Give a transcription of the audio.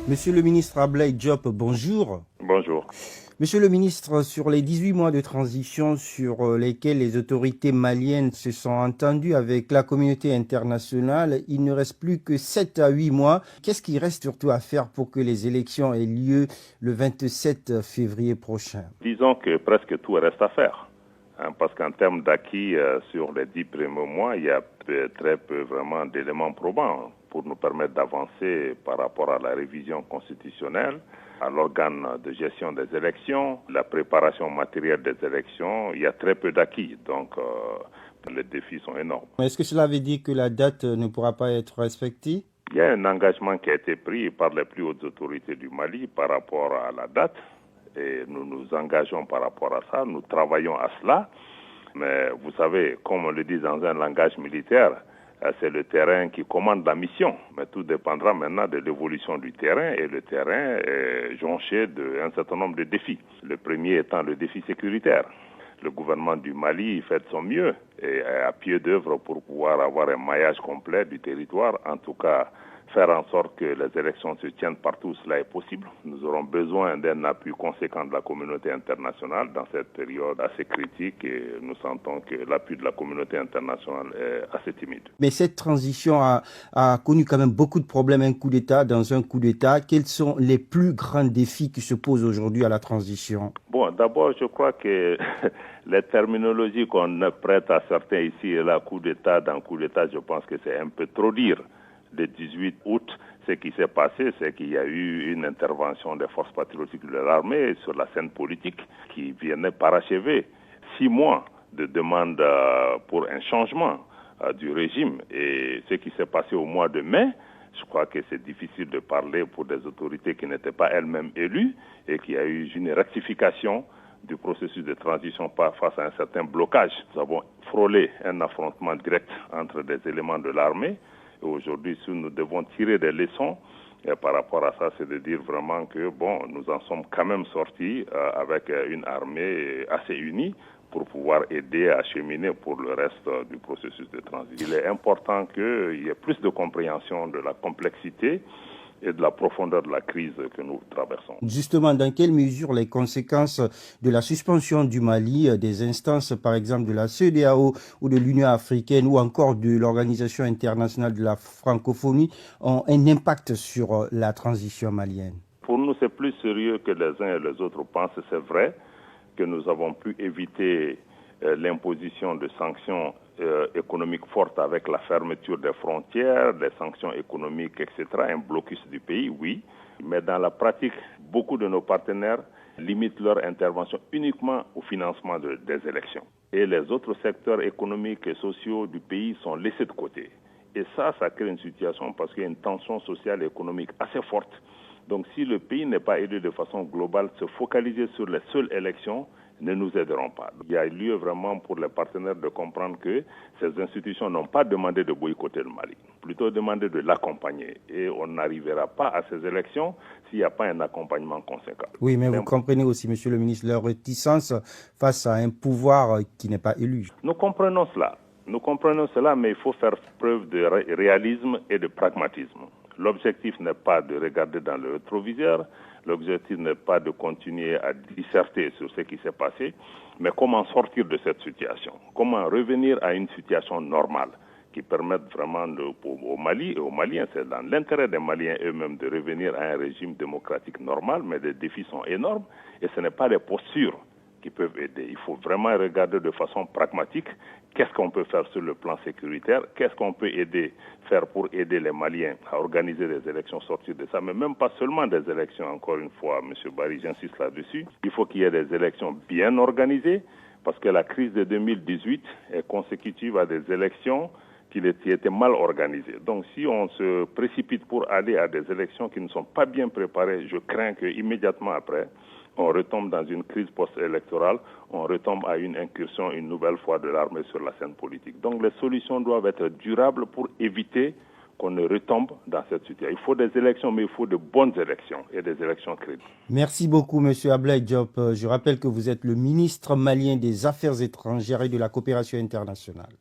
Monsieur le ministre Ablaye Diop, bonjour. Bonjour. Monsieur le ministre, sur les 18 mois de transition sur lesquels les autorités maliennes se sont entendues avec la communauté internationale, il ne reste plus que 7 à 8 mois. Qu'est-ce qui reste surtout à faire pour que les élections aient lieu le 27 février prochain? Disons que presque tout reste à faire. Parce qu'en termes d'acquis sur les 10 premiers mois, il y a très peu vraiment d'éléments probants pour nous permettre d'avancer par rapport à la révision constitutionnelle, à l'organe de gestion des élections, la préparation matérielle des élections. Il y a très peu d'acquis, donc les défis sont énormes. Est-ce que cela veut dire que la date ne pourra pas être respectée? Il y a un engagement qui a été pris par les plus hautes autorités du Mali par rapport à la date. Et nous nous engageons par rapport à ça, nous travaillons à cela. Mais vous savez, comme on le dit dans un langage militaire, c'est le terrain qui commande la mission. Mais tout dépendra maintenant de l'évolution du terrain, et le terrain est jonché d'un certain nombre de défis. Le premier étant le défi sécuritaire. Le gouvernement du Mali fait de son mieux et est à pied d'œuvre pour pouvoir avoir un maillage complet du territoire, en tout cas faire en sorte que les élections se tiennent partout où cela est possible. Nous aurons besoin d'un appui conséquent de la communauté internationale dans cette période assez critique, et nous sentons que l'appui de la communauté internationale est assez timide. Mais cette transition a connu quand même beaucoup de problèmes, un coup d'État dans un coup d'État. Quels sont les plus grands défis qui se posent aujourd'hui à la transition? Bon, d'abord, je crois que les terminologies qu'on prête à certains ici et là, coup d'État dans coup d'État, je pense que c'est un peu trop dire. Le 18 août, ce qui s'est passé, c'est qu'il y a eu une intervention des forces patriotiques de l'armée sur la scène politique qui venait parachever 6 mois de demande pour un changement du régime. Et ce qui s'est passé au mois de mai, je crois que c'est difficile de parler pour des autorités qui n'étaient pas elles-mêmes élues, et qu'il y a eu une rectification du processus de transition face à un certain blocage. Nous avons frôlé un affrontement direct entre des éléments de l'armée. Et aujourd'hui, si nous devons tirer des leçons par rapport à ça, c'est de dire vraiment que nous en sommes quand même sortis avec une armée assez unie pour pouvoir aider à cheminer pour le reste du processus de transition. Il est important qu'il y ait plus de compréhension de la complexité et de la profondeur de la crise que nous traversons. Justement, dans quelle mesure les conséquences de la suspension du Mali, des instances par exemple de la CEDEAO ou de l'Union africaine ou encore de l'Organisation internationale de la francophonie ont un impact sur la transition malienne? Pour nous, c'est plus sérieux que les uns et les autres pensent. C'est vrai que nous avons pu éviter l'imposition de sanctions économiques fortes avec la fermeture des frontières, des sanctions économiques, etc., un blocus du pays, oui. Mais dans la pratique, beaucoup de nos partenaires limitent leur intervention uniquement au financement des élections. Et les autres secteurs économiques et sociaux du pays sont laissés de côté. Et ça crée une situation parce qu'il y a une tension sociale et économique assez forte. Donc si le pays n'est pas aidé de façon globale, se focaliser sur les seules élections ne nous aideront pas. Il y a lieu vraiment pour les partenaires de comprendre que ces institutions n'ont pas demandé de boycotter le Mali, plutôt demandé de l'accompagner. Et on n'arrivera pas à ces élections s'il n'y a pas un accompagnement conséquent. Oui, mais vous comprenez aussi, monsieur le ministre, leur réticence face à un pouvoir qui n'est pas élu. Nous comprenons cela, mais il faut faire preuve de réalisme et de pragmatisme. L'objectif n'est pas de regarder dans le rétroviseur, l'objectif n'est pas de continuer à disserter sur ce qui s'est passé, mais comment sortir de cette situation, comment revenir à une situation normale qui permette vraiment au Mali et aux Maliens, c'est dans l'intérêt des Maliens eux-mêmes de revenir à un régime démocratique normal, mais les défis sont énormes et ce n'est pas des postures qui peuvent aider. Il faut vraiment regarder de façon pragmatique qu'est-ce qu'on peut faire sur le plan sécuritaire, qu'est-ce qu'on peut faire pour aider les Maliens à organiser des élections, sortir de ça, mais même pas seulement des élections, encore une fois, M. Barry, j'insiste là-dessus. Il faut qu'il y ait des élections bien organisées, parce que la crise de 2018 est consécutive à des élections qui étaient mal organisées. Donc si on se précipite pour aller à des élections qui ne sont pas bien préparées, je crains qu'immédiatement après, on retombe dans une crise post-électorale, on retombe à une incursion une nouvelle fois de l'armée sur la scène politique. Donc les solutions doivent être durables pour éviter qu'on ne retombe dans cette situation. Il faut des élections, mais il faut de bonnes élections et des élections crédibles. Merci beaucoup, monsieur Ablaye Diop. Je rappelle que vous êtes le ministre malien des Affaires étrangères et de la coopération internationale.